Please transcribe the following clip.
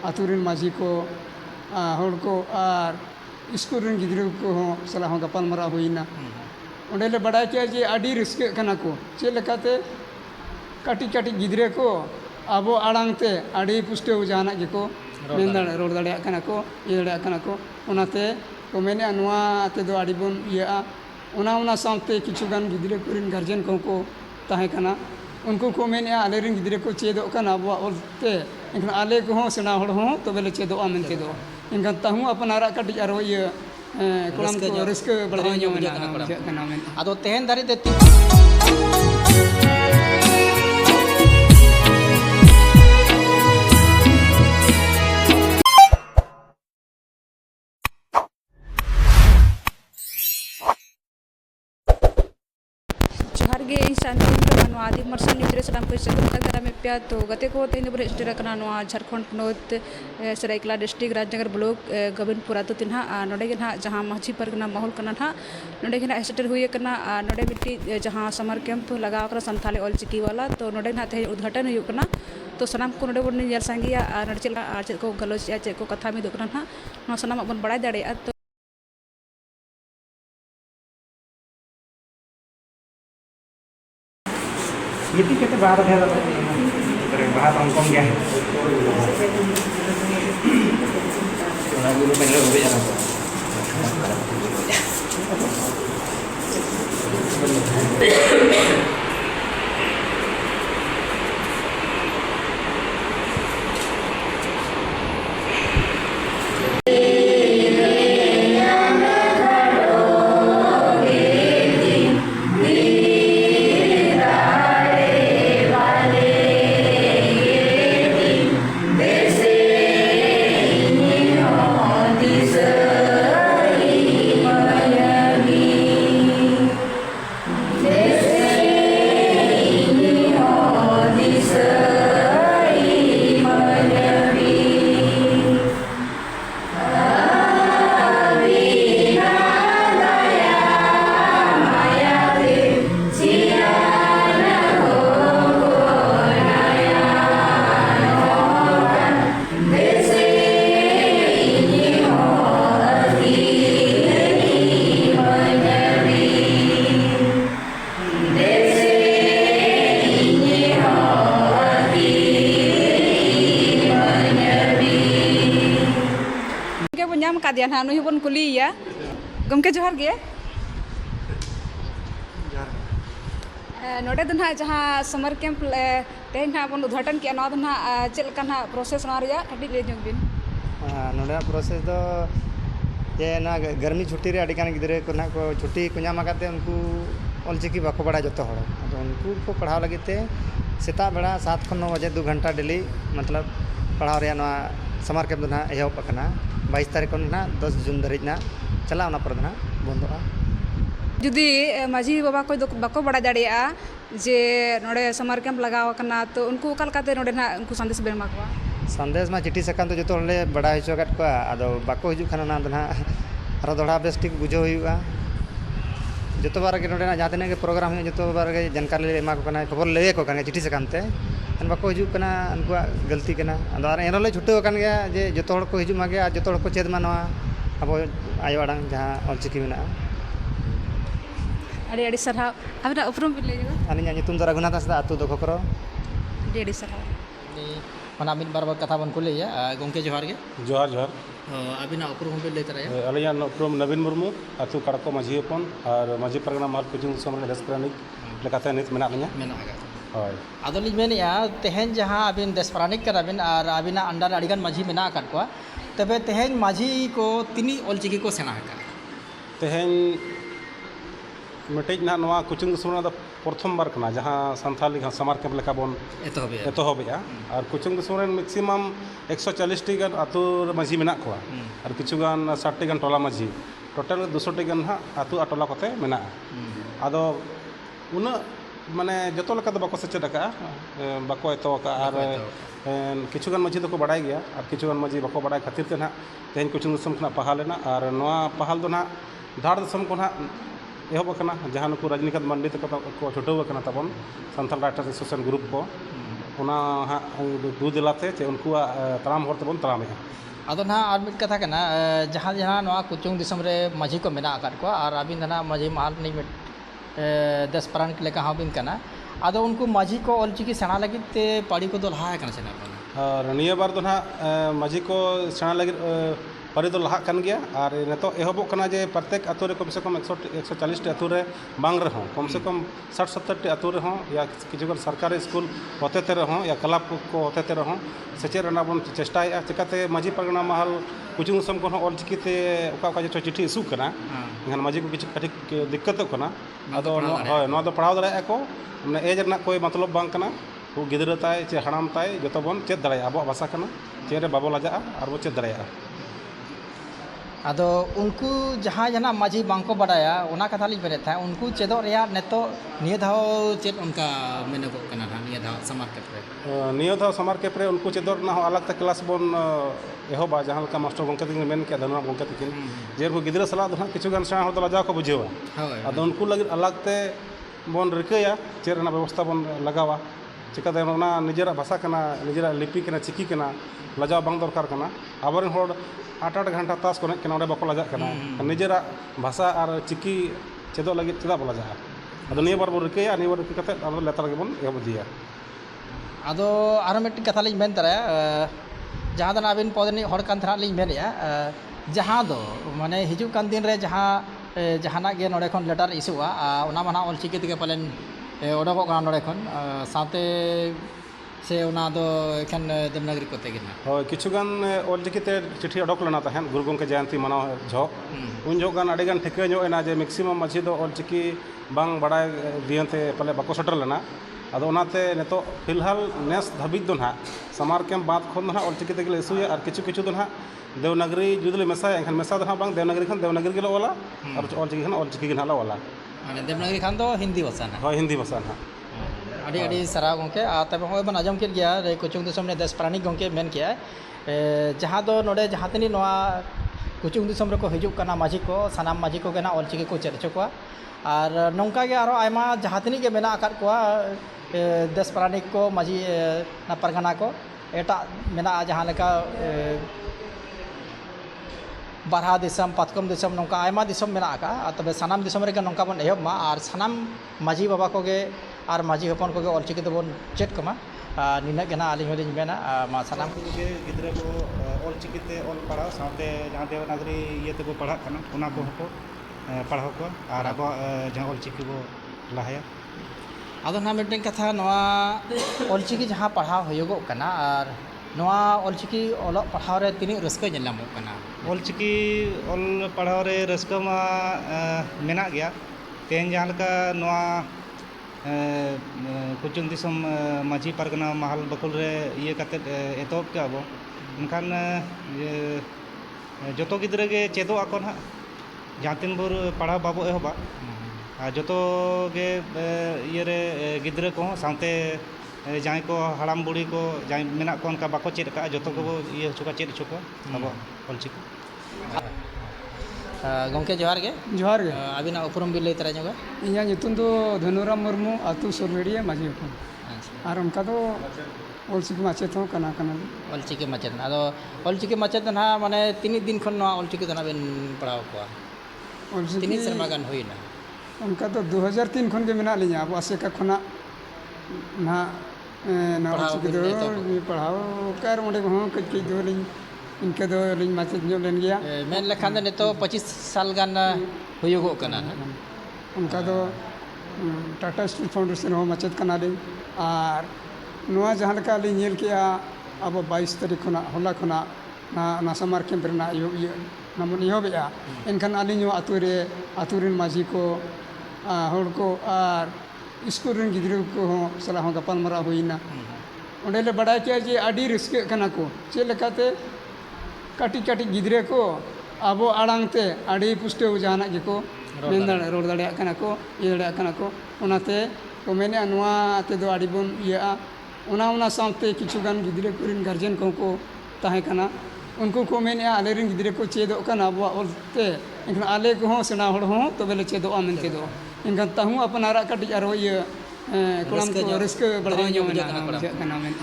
आतुरेन माझी को हर को और स्कूल रेन गिद्रा को सलाह गपाल मारा हुईना उन्हें बड़ा किया जे आड़ी रिस्क कना को चे लेकाते काटी काटी गिद्रा को अब आड़ांगते आड़ी पुष्टे जहाना को मेन रोड दाड़े कना को ये दाड़े कना को उनाते को मेने अनुआ ते दो आड़ी बन ये उना सामते किचुगान गिद्रा को रिन गार्जियन को ताहे कना उनको को मेने आले रिन गिद्रा को चेदो कना अब ओलते इनखान आले को हो सेना हड़ हो तो बेले चेदो आमेन चेदो इनखान ताहू अपन आरा काटी आरो ये कोलाम को रिस्क बड़ा ᱧᱚᱜ ᱢᱮᱱᱟᱜᱼᱟ ᱟᱫᱚ ᱛᱮᱦᱮᱧ ᱫᱷᱟᱹᱨᱤᱡ ᱛᱮ जोहार गे इन शांति आदि मर्सल निद्रे सलाम को सगुन तक में प्या तो गते को तीन बरे स्टेर कना झारखंड पनोत सरायकला डिस्ट्रिक्ट राजनगर ब्लॉक गोविंदपुरा तो तिन्हा नोडे गे ना जहां माझी परगना माहौल कना ना नोडे गे ना स्टेर हुई कना नोडे मिट्टी जहां समर कैंप लगाव करा संथाली ऑलचिकी वाला तो नोडे ना ते उद्घाटन हुई कना तो सनाम को नोडे बन नेल सांगिया नोडे चेक को गलोच चेक को कथा में दुकना ना नो सनाम बन बड़ा दाड़े तो Itu kita bahas ada bahas Hongkong ya. Kalau dulu pengen lebih ya. Kadian hanu hibun kuliah gomke johar ge नोडे दो ना जहाँ समर कैंप तेज ना बन उद्घाटन किया ना चलका ना प्रोसेस ना कटी ले जोबिन नोडे प्रोसेस दो ये ना गर्मी छुट्टी रे अड़ी कान गिद्रे को ना को छुट्टी को नाम आकाते उनको ऑलचिकी बाको बड़ा जतो हड़ तो उनको को पढ़ाव लगते सेता बेड़ा 7 खन 9 बजे 2 घंटा डेली मतलब पढ़ाव रे ना समर कैंप दो ना एहब अकना 22 तारीख को ना 10 जून धरिज ना चला उना पर ना बंदोआ जुदी माझी बाबा को बाको बड़ा दाड़िया जे नोडे समर कैंप लगाव कना तो उनको कलकाते नोडे ना उनको संदेश बेन माकवा संदेश मा चिट्ठी सकान तो जतो ले बड़ा हिचो कट को आदो बाको हिजु खाना ना दना आरो दोड़ा बेस ठीक बुझो हुआ जतो बार के नोडे ना जहां तने के प्रोग्राम है जतो बार के जानकारी ले मा को कना खबर ले को कना चिट्ठी सकान ते एन बाको हिजु कना उनको गलती कना आदो एन ले छुट्टे कन गया जे जतो हड़ को हिजु मागे जतो हड़ को चेद मानवा अब आयो आड़ांग जहां ऑलचिकी मेना अड़ी अड़ी सरहा अबरा उपरम बिले जो अनिया नितुम दरा गुना तसदा अतु दो खकरो अड़ी सरहा ni mana min bar kata bon kule ya gongke johar ge जोहार जोहार abina uprum be le taraya अलिया उपरम नवीन मुर्मू अतु कड़को माझी हपन और माझी परगना माल कोचिंग समरे देशप्राणिक लेकाते नित मेना लिया mena aga होय ado li men ya tehen jaha abin despranik kan abin ar abina andar adigan माझी mena akat ko तबे तहेन माझी को तिनी ऑलचिकी को सेना का तेहेन मिटेज ना नवा कोचिंग सुना द प्रथम बार कना जहां संथाली समर कैंप लेका बोन एतोहबेया और कोचिंग सुना मैक्सिमम 140 टी गन आतु माझी मेना को और किछु गन 60 टी गन टोला माझी टोटल 200 टी गन हा आतु अटोला कोते मेना आदो उन माने जतो लेका द बाको सेचेद का बाको एतो का और किछु गन माझी दको बड़ाई गया और किछु गन माझी बाको बड़ाई खातिर ते ना तेन कोचिंग सम खना पहाल लेना और नवा पहाल दो ना धार दसम को ना एहब कना जहां को रजनीकांत मंडी तक को छुटव कना तबन संथाल राइटर्स एसोसिएशन ग्रुप को ᱚᱱᱟ ᱦᱟᱸᱜ ᱫᱩ ᱫᱮᱞᱟᱛᱮ ᱪᱮ ᱩᱱᱠᱩᱣᱟᱜ ᱛᱟᱲᱟᱢ ᱦᱚᱨ ᱛᱮᱵᱚᱱ ᱛᱟᱲᱟᱢᱮᱜᱼᱟ। ᱟᱫᱚ ᱱᱟᱦᱟᱜ ᱟᱨ ᱢᱤᱫ ᱠᱟᱛᱷᱟ ᱠᱟᱱᱟ ᱡᱟᱦᱟᱸ ᱡᱟᱦᱟᱸ ᱱᱚᱣᱟ ᱠᱩᱪᱩᱝ ᱫᱤᱥᱚᱢ ᱨᱮ ᱢᱟᱹᱡᱷᱤ ᱠᱚ ᱢᱮᱱᱟᱜ ᱟᱠᱟᱫ ᱠᱚᱣᱟ ᱟᱨ ᱟᱹᱵᱤᱱ ᱫᱚ ᱱᱟᱦᱟᱜ ᱢᱟᱹᱡᱷᱤ ᱢᱟᱦᱟᱞ ᱨᱤᱱᱤᱡ ᱫᱮᱥ ᱯᱟᱨᱟᱱᱤᱠ ᱞᱮᱠᱟ ᱦᱚᱸᱵᱤᱱ ᱠᱟᱱᱟ ᱟᱫᱚ ᱩᱱᱠᱩ ᱢᱟᱹᱡᱷᱤ ᱠᱚ ᱚᱞᱪᱤᱠᱤ ᱥᱮᱬᱟ ᱞᱟᱹᱜᱤᱫ ᱛᱮ ᱯᱟᱹᱲᱤ ᱠᱚᱫᱚ ᱞᱟᱦᱟ ᱟᱠᱟᱱᱟ ᱥᱮ ᱵᱟᱝ? ᱟᱨ ᱱᱤᱭᱟᱹ ᱵᱟᱨ ᱫᱚ ᱱᱟᱦᱟᱜ ᱢᱟᱹᱡᱷᱤ ᱠᱚ ᱥᱮᱬᱟ ᱞᱟᱹᱜᱤᱫ ᱯᱟᱹᱨᱤ ᱫᱚ ᱞᱟᱦᱟᱜ ᱠᱟᱱ ᱜᱮᱭᱟ ᱟᱨ ᱱᱤᱛᱚᱜ ᱮᱦᱚᱵᱚᱜ ᱠᱟᱱᱟ ᱡᱮ ᱯᱨᱚᱛᱮᱠ ᱟᱛᱳ ᱨᱮ ᱠᱚᱢ ᱥᱮ ᱠᱚᱢ 140ᱴᱤ ᱟᱛᱳ ᱨᱮ ᱵᱟᱝ ᱨᱮᱦᱚᱸ ᱠᱚᱢ ᱥᱮ ᱠᱚᱢ 60-70ᱴᱤ ᱟᱛᱳ ᱨᱮᱦᱚᱸ या ᱠᱤᱪᱷᱩᱜᱟᱱ ᱥᱚᱨᱠᱟরি ᱥᱠᱩᱞ ᱦᱚᱛᱮᱛᱮ ᱨᱮᱦᱚᱸ या ᱠᱞᱟᱵᱽ ᱠᱚ ᱦᱚᱛᱮᱛᱮ ᱨᱮᱦᱚᱸ ᱥᱮᱪᱮᱫ ᱨᱮᱱᱟᱜ ᱵᱚᱱ ᱪᱮᱥᱴᱟᱭᱮᱫᱼᱟ ᱪᱤᱠᱟᱹᱛᱮ ᱢᱟᱹᱡᱷᱤ ᱯᱟᱨᱜᱟᱱᱟ ᱢᱟᱦᱟᱞ ᱠᱩᱪᱩᱝ ᱫᱤᱥᱚᱢ ᱠᱷᱚᱱ ᱦᱚᱸ ᱚᱞᱪᱤᱠᱤᱛᱮ ᱚᱠᱟ ᱡᱚᱛᱚ ᱪᱤᱴᱷᱤ ᱤᱥᱩᱜ ᱠᱟᱱᱟ ᱮᱱᱠᱷᱟᱱ ᱢᱟᱹᱡᱷᱤ ᱠᱚ ᱠᱤᱪᱷᱩ ᱠᱟᱹᱴᱤᱡ ᱫᱤᱠᱠᱟᱛᱚᱜ ᱠᱟᱱᱟ ᱟᱫᱚ ᱦᱳᱭ ᱱᱚᱣᱟ ᱫᱚ ᱯᱟᱲᱦᱟᱣ ᱫᱟᱲᱮᱭᱟᱜᱼᱟ ᱠᱚ ᱢᱟᱱᱮ ᱮᱡᱽ ᱨᱮᱱᱟᱜ ᱠᱳᱭ ᱢᱚᱛᱞᱚᱵ ᱵᱟᱝ ᱠᱟᱱᱟ ᱜᱤᱫᱽᱨᱟᱹ ᱛᱟᱭ ᱪᱮ ᱦᱟᱲᱟᱢ ᱛᱟᱭ ᱡᱚᱛᱚ ᱵᱚᱱ ᱪᱮᱫ ᱫᱟᱲᱮᱭᱟᱜᱼᱟ ᱟᱵᱚᱣᱟᱜ ᱵᱷᱟষᱟ ᱠᱟᱱᱟ ᱪᱮᱫ ᱨᱮ ᱵᱟᱵᱚ ᱞᱟᱡᱟᱜᱼᱟ ᱟᱨ ᱵᱚ ᱪᱮᱫ ᱫᱟᱲᱮᱭᱟᱜᱼᱟ। ᱟᱫᱚ ᱩᱱᱠᱩ ᱡᱟᱦᱟᱸ ᱢᱟᱹᱡᱷᱤ ᱵᱟᱝᱠᱚ ᱵᱟᱰᱟᱭᱟ ᱚᱱᱟ ᱠᱟᱛᱷᱟ ᱞᱤᱧ ᱢᱮᱱᱮᱫ ᱛᱟᱦᱮᱸᱫ ᱩᱱᱠᱩ ᱪᱮᱫᱚᱜ ᱨᱮᱭᱟᱜ ᱱᱤᱛᱚᱜ ᱱᱤᱭᱟᱹ ᱫᱷᱟᱣ ᱪᱮᱫ ᱚᱱᱠᱟ ᱢᱮᱱᱚᱜᱚᱜ ᱠᱟᱱᱟ ᱱᱟᱦᱟᱜ ᱱᱤᱭᱟᱹ ᱫᱷᱟᱣ ᱥᱟᱢᱟᱨ ᱠᱮᱢᱯ ᱨᱮ? ᱱᱤᱭᱟᱹ ᱫᱷᱟᱣ ᱥᱟᱢᱟᱨ ᱠᱮᱢᱯ ᱨᱮ ᱩᱱᱠᱩ ᱪᱮᱫᱚᱜ ᱨᱮᱱᱟᱜ ᱦᱚᱸ ᱟᱞᱟᱜᱽ ᱛᱮ ᱠᱞᱟᱥ ᱵᱚᱱ ᱮᱦᱚᱵᱟ ᱡᱟᱦᱟᱸ ᱞᱮᱠᱟ ᱢᱟᱥᱴᱟᱨ ᱜᱚᱢᱠᱮ ᱛᱟᱹᱠᱤᱱ ᱢᱮᱱ ᱠᱮᱜᱼᱟ ᱫᱷᱚᱱᱚᱨᱟᱢ ᱜᱚᱢᱠᱮ ᱛᱟᱹᱠᱤᱱ ᱡᱮ ᱩᱱᱠᱩ ᱜᱤᱫᱽᱨᱟᱹ ᱥᱟᱞᱟᱜ ᱫᱚ ᱦᱟᱸᱜ ᱠᱤᱪᱷᱩᱜᱟᱱ ᱥᱮᱬᱟ ᱦᱚᱲ ᱫᱚ ᱞᱟᱡᱟᱣ ᱠᱚ ᱵᱩᱡᱷᱟᱹᱣᱟ ᱟᱫᱚ ᱩᱱᱠᱩ ᱞᱟᱹᱜᱤᱫ ᱟᱞᱟᱜᱽ te ᱵᱚᱱ ᱨᱤᱠᱟᱹᱭᱟ ᱪᱮᱫ ᱨᱮᱱᱟᱜ ᱵᱮᱵᱚᱥᱛᱷᱟ ᱵᱚᱱ ᱞᱟᱜᱟᱣᱟ ᱪᱤᱠᱟᱹᱛᱮ ᱚᱱᱟ ᱱᱤᱡᱮᱨᱟᱜ ᱵᱷᱟষᱟ ᱠᱟᱱᱟ ᱱᱤᱡᱮᱨᱟᱜ ᱞᱤᱯᱤ ᱠᱟᱱᱟ ᱪᱤᱠᱤ ᱠᱟᱱᱟ ᱞᱟᱡᱟᱣ ᱵᱟᱝ ᱫᱚᱨᱠᱟর ᱠᱟᱱᱟ ᱟᱵᱚᱨᱮᱱ ᱦᱚᱲ 8 ᱜᱷᱚᱱᱴᱟ ᱛᱟᱥ ᱠᱚ ᱮᱱᱮᱡ ᱠᱟᱱᱟ ᱚᱸᱰᱮ ᱵᱟᱠᱚ ᱞᱟᱡᱟᱜ ᱠᱟᱱᱟ ᱱᱤᱡᱮᱨᱟᱜ ᱵᱷᱟষᱟ ᱟᱨ ᱪᱤᱠᱤ ᱪᱮᱫᱚᱜ ᱞᱟᱹᱜᱤᱫ ᱪᱮᱫᱟᱜ ᱵᱚ ᱞᱟᱡᱟᱜᱼᱟ ᱟᱫᱚ ᱱᱤᱭᱟᱹ ᱵᱟᱨ ᱵᱚᱱ ᱨᱤᱠᱟᱹᱭᱟ ᱱᱤᱭᱟᱹ ᱵᱟᱨ ᱨᱤᱠᱟᱹ ᱠᱟᱛᱮᱫ ᱟᱫᱚ ᱞᱮᱛᱟᱲ ᱜᱮᱵᱚᱱ ᱮᱦᱚᱵ ᱤᱫᱤᱭᱟ। ᱟᱫᱚ ᱟᱨ ᱢᱤᱫᱴᱤᱡ ᱠᱟᱛᱷᱟ ᱞᱤᱧ ᱢᱮᱱ ᱛᱚᱨᱟᱭᱟ ᱡᱟᱦᱟᱸ ᱫᱚ ᱟᱹᱵᱤᱱ ᱯᱚᱫ ᱨᱤᱱᱤᱡ ᱦᱚᱲ ᱠᱟᱱ ᱛᱟᱦᱮᱱᱟ ᱞᱤᱧ ᱢᱮᱱᱮᱫᱼᱟ ᱡᱟᱦᱟᱸ ᱫᱚ ᱢᱟᱱᱮ ᱦᱤᱡᱩᱜ ᱠᱟᱱ ᱫᱤᱱ ᱨᱮ ᱡᱟᱦᱟᱱᱟᱜ ᱜᱮ ᱱᱚᱰᱮ ᱠᱷᱚᱱ ᱞᱮᱴᱟᱨ ᱤᱥᱩᱜᱼᱟ ᱚᱱᱟ ᱢᱟ ᱱᱟᱦᱟᱜ ᱚᱞᱪᱤᱠᱤ ᱛᱮᱜᱮ ᱯᱟᱞᱮᱱ ᱚᱰᱳᱠᱚᱜ ᱠᱟᱱᱟ ᱱᱚᱰᱮ ᱠᱷᱚᱱ ᱥᱟᱶᱛᱮ ᱥᱮ ᱚᱱᱟ ᱫᱚ ᱮᱠᱷᱟᱱ ᱫᱮᱵᱽᱱᱟᱜᱚᱨᱤ ᱠᱚᱛᱮ ᱜᱮ ᱱᱟᱦᱟᱜ? ᱦᱳᱭ ᱠᱤᱪᱷᱩᱜᱟᱱ ᱚᱞᱪᱤᱠᱤᱛᱮ ᱪᱤᱴᱷᱤ ᱚᱰᱳᱠ ᱞᱮᱱᱟ ᱛᱟᱦᱮᱸᱫ ᱜᱩᱨᱩ ᱜᱚᱢᱠᱮ ᱡᱚᱭᱚᱱᱛᱤ ᱢᱟᱱᱟᱣ ᱡᱚᱦᱚᱜ ᱩᱱ ᱡᱚᱦᱚᱜ ᱜᱟᱱ ᱟᱹᱰᱤᱜᱟᱱ ᱴᱷᱤᱠᱟᱹ ᱧᱚᱜ ᱮᱱᱟ ᱡᱮ ᱢᱮᱠᱥᱤᱢᱟᱢ ᱢᱟᱹᱡᱷᱤ ᱫᱚ ᱚᱞᱪᱤᱠᱤ ᱵᱟᱝ ᱵᱟᱲᱟᱭ ᱫᱤᱭᱮᱱᱛᱮ ᱯᱟᱞᱮ ᱵᱟᱠᱚ ᱥᱮᱴᱮᱨ ᱞᱮᱱᱟ ᱟᱫᱚ ᱚᱱᱟᱛᱮ ᱱᱤᱛᱚᱜ ᱯᱷᱤᱞᱦᱟᱞ ᱱᱮᱥ ᱫᱷᱟᱹᱵᱤᱡ ᱫᱚ ᱱᱟᱦᱟᱜ ᱥᱟᱢᱟᱨ ᱠᱮᱢᱯ ᱵᱟᱫ ᱠᱷᱚᱱ ᱫᱚ ᱱᱟᱦᱟᱜ ᱚᱞᱪᱤᱠᱤ ᱛᱮᱜᱮᱞᱮ ᱤᱥᱩᱭᱟ ᱟᱨ ᱠᱤᱪᱷᱩ ᱫᱚ ᱱᱟᱦᱟᱜ देवनागरी जुदी ले मेसाया एनखान मेसा दो बांग देवनागरी खान देवनागरी गेलो वाला और ऑलचिकी खान ऑलचिकी के नाला वाला माने देवनागरी खान दो हिंदी भाषा ना हाँ हिंदी भाषा ना अड़ी अड़ी सराव गंके तब हम बन आजम के गया रे कुचुंग दिसम ने देश प्राणी गंके मेन किया जहाँ दो नोडे जहाँ तनी नोआ कुचुंग दिसम रे को हिजुक कना माझी को सनाम माझी को गना ऑलचिकी को चेर चुका और नौका के आरो आयमा जहाँ तनी के मेना आकार को देश प्राणी को माझी ना परगना को एटा मेना जहाँ लेका बारहा दिसम पातकम दिसम नौका आयमा दिसम मेना आका तबे सनाम दिसम रे नौका बन एहब मा और सनाम माझी बाबा को गे और माझी हपन को ऑलचिकी तो बन चेक कमा निना के ना आलिंग होलिंग मेना मा सनाम के गिद्रे को ऑलचिकी ते ऑल पढ़ा साथे जहां देवनागरी ये ते को पढ़ा कना उना को को पढ़ाव को और अब जहां ऑलचिकी को लाया आदो ना मिटन कथा नवा ऑलचिकी जहां पढ़ाव होयोगो कना और नवा ऑलचिकी ऑल पढ़ाव रे तिनी रस्का नेलामो कना ऑलचिकी ऑल पढ़ाव रे रस्का मा मेना गया तेन जहां लका नवा कुचुंग दिसम माझी परगना महल बकुल रे ये कते एतोब के अब उनखान जतो गिद्रे के चेदो आको ना जहां तीन भोर पढ़ा बाबो एहबा जतो गे ये रे गिद्रे को साथे जाय को हड़ाम बुढ़ी को जाय मेना को उनका बाको चेद का जतो को ये चुका चेद चुका अब ऑलचिकी गंके जोहार गे अबिना उपरम भी लई तरा जोगा इया नितुन दो धनुराम मुर्मू आतु सोलमेडिया माझी हपन और उनका तो ऑलचिकी माचेत हो कना कना ऑलचिकी माचेत आदो ऑलचिकी माचेत ना माने तीन दिन खन ना ऑलचिकी तना बेन पढ़ाव को तीन शर्मा गान होइना उनका तो 2003 खन के मेना लिया अब आसेका खना ना ना ऑलचिकी दो पढ़ाव कर ओंडे हो कई कई दो लिंग इनके दो लिंग माचेत जो लेन गया मेन लखान ने तो 25 साल गान होयोगो कना उनका तो टाटा स्टील फाउंडेशन हो माचेत कना लिंग और नोआ जहाँ लका लिंग नेल किया अब 22 तारीख खना होला खना ना समार कैंप रेना नमन इहोबेआ एनखान आलिंग आतुरेन माझी को हड़ को और स्कूल रेन गिद्रे को सला हो गपालमारा होइना ओंडेले बड़ाय के जे आडी रिस्क कना को चे लेकाते काटी काटी गिद्रे को आबो आड़ांगते आडी पुष्टे जाना गेको मेन रोड दाड़े कना को ये दाड़े कना को ओनाते को मेने नोआ ते दो आडी बोन इया ओना सामते किछुगान गिद्रे कुरिन गार्जियन को ताहे कना उनको को मेने आले रिन गिद्रे को चेदो कना आबो ओलते एनखान आले को सेना हड़ हो तबेले चेदो मेनते दो एनखान ताहू अपनारा काटी आरो ये ᱠᱚᱲᱟᱢ ᱠᱚ ᱨᱟᱹᱥᱠᱟᱹ ᱵᱟᱲᱟ ᱧᱚᱜ ᱧᱚᱜ ᱵᱩᱡᱷᱟᱹᱜ ᱠᱟᱱᱟ ᱠᱚᱲᱟ ᱵᱩᱡᱷᱟᱹᱜ ᱠᱟᱱᱟ ᱢᱮᱱ